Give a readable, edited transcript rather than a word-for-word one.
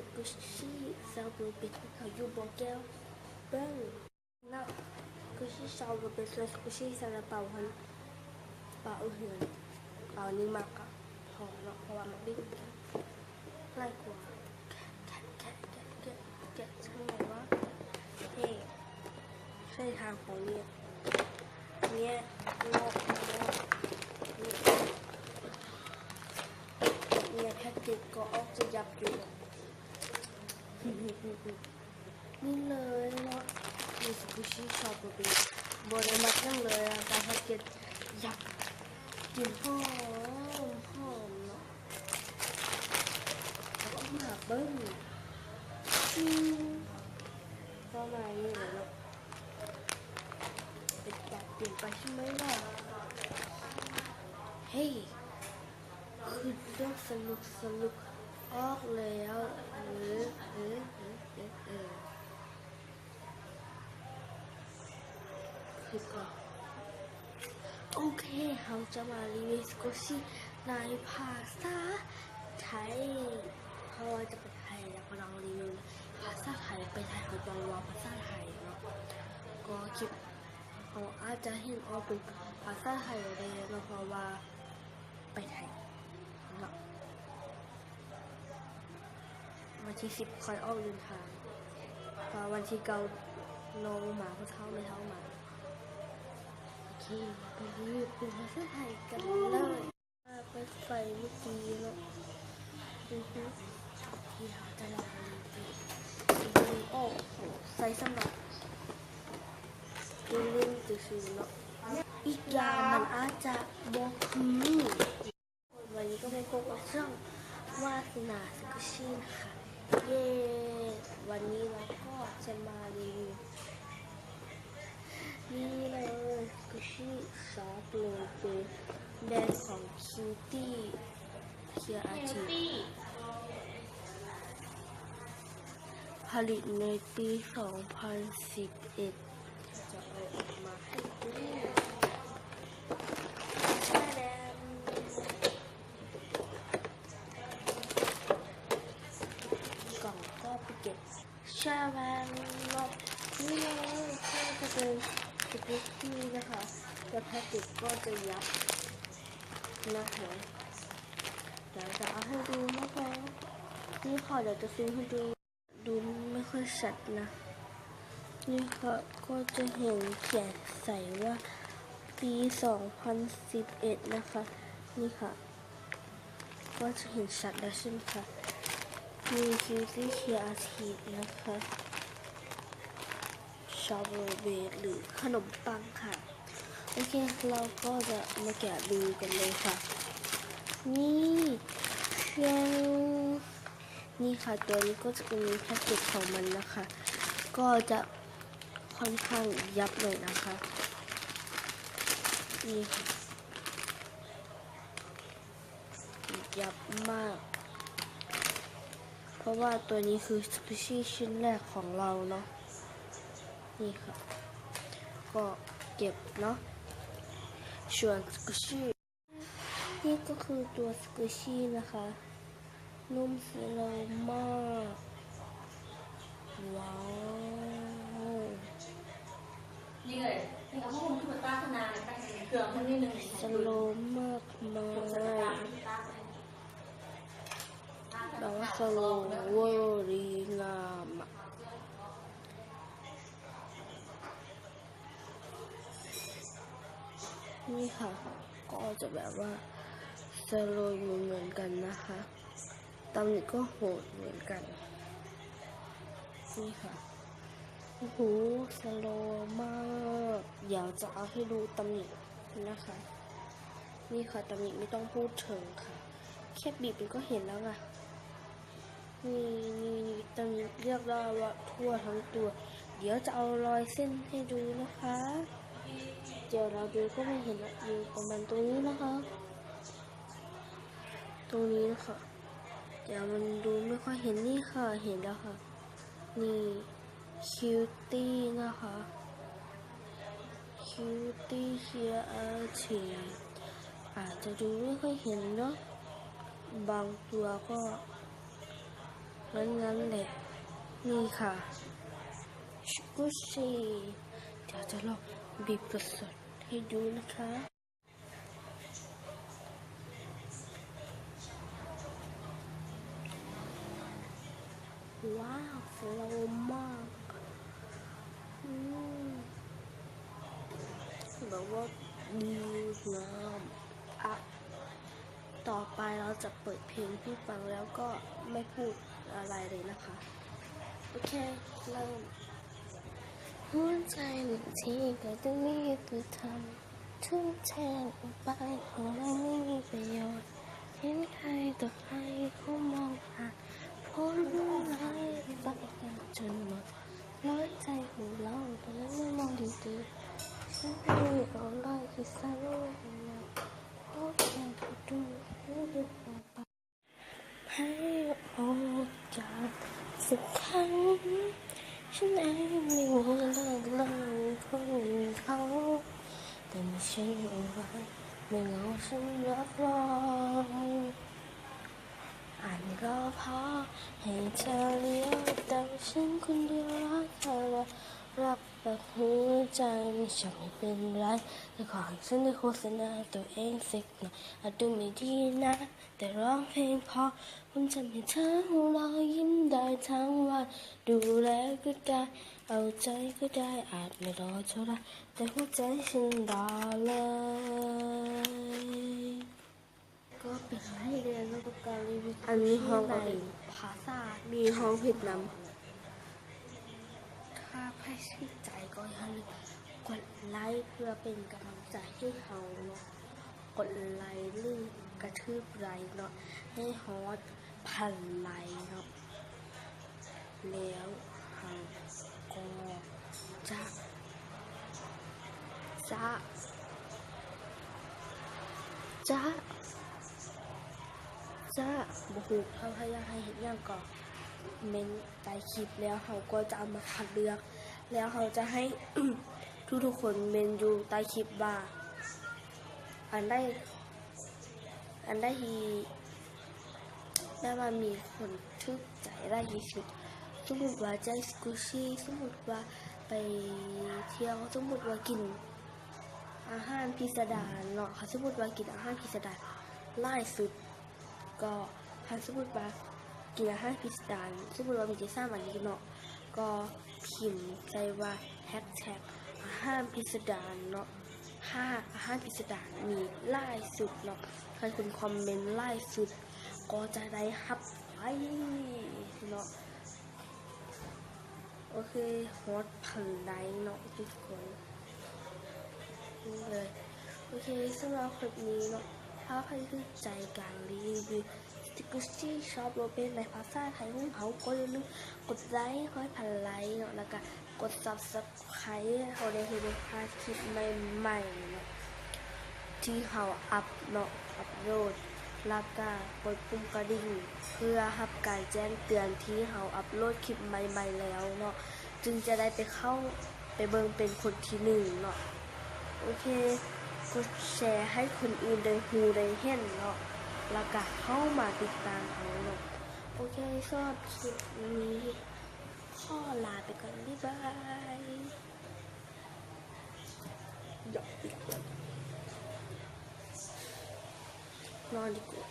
สกุชชี่ซาบูบิดเขาอยู่บนแก้วเบิ้งน่ะกุชชี่ซาบูบิดสกุชชี่ซาลาเปาหันเปาเหือนเปานี่มากอะพอเนาะเพราะว่ามันบิ้งง่ายกว่าแกะช่างไหนวะเฮ้ใช่ทางของเนี่ยงอกเนี่ยแพ็กเกจก็ออกจะยับอยู่นี่เลยเนาะมีสกุชี่ชอบเป็นบริมาทั้งเลยอะการแพ็กเกจยับกลิ่นหอมเนาะแล้วก็มาเบิ้งก็มานี่เลยเนาะเป็นแบบเปลี่ยนไปใช่ไหมล่ะเฮ้ยคือเรื่องสนุกออกแล้วคือก็โอเคเราจะมารีวิวสกุชี่ในภาษาไทยเพราะว่าจะไปไทยแล้วก็ลองรีวิวภาษาไทยไปไทยเขาจะว่าภาษาไทยเนาะก็คลิปเขาอาจจะเห็นออกเป็นภาษาไทยเลยนะเพราะว่าไปไทยเนาะวันที่10ค่อยออกเดินทางพอวันที่9น้องหมาเขาเท่าไม่เท่าหมาโอเคไปรีวิวเป็นภาษาไทยกันเลยไปไฟเมื่อกี้เนาะที่เราจะลองรีวิวโอ้ใส่สำหรับเล่นตื่นเนาะอีกอย่างมันอาจจะบอกคือวันนี้ก็ไม่พบกับช่องวาสนาสกุชี่นะคะเย้วันนี้เราก็จะมารีวิวนี่เลยสกุชี่ซอฟต์โลเบแบรนด์ของคิวตี้เคียอาทิผลิตในปี 2011 จะเอาออกมาให้ดูกล่องก็ไปเก็บชาแวงรอบนี่เลยก็จะเป็นสกุชชี่นะคะแต่แพ็กเกจก็จะยับนะคะเดี๋ยวจะเอาให้ดูนะคะนี่ค่ะเดี๋ยวจะซื้อให้ดูไม่ค่อยชัดนะนี่ค่ะก็จะเห็นเขียนใส่ว่าปี 2011 นะคะนี่ค่ะก็จะเห็นชัดแล้วใช่ไหมคะมีคิวตี้เคียอาทินะคะชาโบเบหรือขนมปังค่ะโอเคเราก็จะมาแกะดูกันเลยค่ะนี่นี่ค่ะตัวนี้ก็จะเป็นแพ็กเกจของมันนะคะก็จะค่อนข้างยับเลยนะคะนี่ค่ะยับมากเพราะว่าตัวนี้คือสกุชี่ชิ้นแรกของเราเนาะนี่ค่ะก็เก็บเนาะส่วนสกุชี่นี่ก็คือตัวสกุชี่นะคะนุ่มสโลมากว้าวนี่เลยนี่เอาพวกคุณคือตาขนาดไปเครื่องมันนิดนึงสโลมากแบบว่าสโลเวอร์ดีงามนี่ค่ะก็จะแบบว่าสโลอยู่เหมือนกันนะคะตำหนิก็โหดเหมือนกันนี่ค่ะโอ้โหสโลมากเดี๋ยวจะเอาให้ดูตำหนินะคะนี่ค่ะตำหนิไม่ต้องพูดถึงค่ะแค่บีบมันก็เห็นแล้วไงนี่ตำหนิเรียกได้ว่าทั่วทั้งตัวเดี๋ยวจะเอารอยเส้นให้ดูนะคะเดี๋ยวเราดูก็ไม่เห็นอยู่ประมาณตรงนี้นะคะตรงนี้นะคะเดี๋ยวมันดูไม่ค่อยเห็นนี่ค่ะเห็นแล้วค่ะนี่คิวตี้นะคะคิวตี้เคียอาทีอาจจะดูไม่ค่อยเห็นเนาะบางตัวก็ งั้นแหละนี่ค่ะกุชชี่เดี๋ยวจะลองบีบสดๆให้ดูนะคะว้าวโฟลว์มากแบบว่าดีงามอ่ะต่อไปเราจะเปิดเพลงพี่ฟังแล้วก็ไม่พูดอะไรเลยนะคะโอเคเริ่มหัวใจหนึ่งทีก็ต้องมีตัวทำทุ่มเทลงไปอะไรไม่มีประโยชน์เห็นใครต่อใครเขามองผ่านพ้นร้ายไปกันจนหมดร้อยใจของเราแต่แล้วไม่มองดีๆฉันไม่เอาได้คือสั่งนะโอ้แค่ดูดูออกไปให้โอกาสสักครั้งฉันเองไม่มีเรื่องเล่าคนอื่นเขาแต่ไม่ใช่อะไรไม่เหงาฉันรับรองอ่านก็พอให้เธอเลี้ยวแต่ฉันคนเดียวรักเธอและรักแบบหัวใจไม่ใช่ไม่เป็นไรแต่ขอให้ฉันได้โฆษณาตัวเองสักหน่อยอาจดูไม่ดีนะแต่ร้องเพลงพอผมทำให้เธอหัวเราะยิ้มได้ทั้งวันดูแลก็ได้เอาใจก็ได้อาจไม่รอเท่าไรแต่หัวใจฉันรอเลยก็เป็นให้เรียนแล้วก็การรีวิวอันนี้ห้องอะไรภาษามีห้องผิดนำถ้าใครชื่นใจก็อย่าลืมกดไลค์เพื่อเป็นกำลังใจให้เขาเนาะกดไลค์หรือกระทืบไลค์เนาะให้ฮอต1,000 ไลค์เนาะแล้วเขาก็จะบุกเขาพยายามให้เห็นอย่างก่อนเมนใต้คลิปแล้วเขาก็จะเอามาคัดเลือกแล้วเขาจะให้ ทุกคนเมนอยู่ใต้คลิปว่าอันได้ที่ได้มามีคนทึกใจได้ที่สุดสมมติว่าใจสกูชี่สมมติว่าไปเที่ยวสมมติว่ากินอาหารพิสดารเนาะเขาสมมติว่ากินอาหารพิสดารล่าสุดก็ถ้าสมมติว่ากินอาหารพิสดารสมมติว่ามีที่3 อันนี้เนาะก็พิมพ์ใจว่าแฮชแท็กอาหารพิสดารเนาะถ้าอาหารพิสดารมีล่าสุดเนาะใครคุณคอมเมนต์ล่าสุดก็จะได้ฮับไปเนาะโอเคฮอต1,000 ไลค์เนาะทุกคนนี่เลยโอเคสำหรับคลิปนี้เนาะถ้าใครสนใจการรีวิวสติกเกอร์ที่ชอบโรเป็นในภาษาไทยของเขาก็อย่าลืมกดไลค์1,000 ไลค์เนาะแล้วก็กด Subscribe เขาได้เห็นภาพคลิปใหม่ๆเนาะที่เขาอัพเนาะอัพโหลดแล้วก็กดปุ่มกระดิ่งเพื่อรับการแจ้งเตือนที่เขาอัพโหลดคลิปใหม่ๆแล้วเนาะจึงจะได้ไปเข้าไปเบิ่งเป็นคนที่1เนาะโอเคกดแชร์ให้คนอื่นได้ฮู้ได้เห็นเนาะแล้วก็เข้ามาติดตามเขาเนาะโอเคสำหรับคลิปนี้ขอลาไปก่อนบ๊ายบายนอนดีกว่า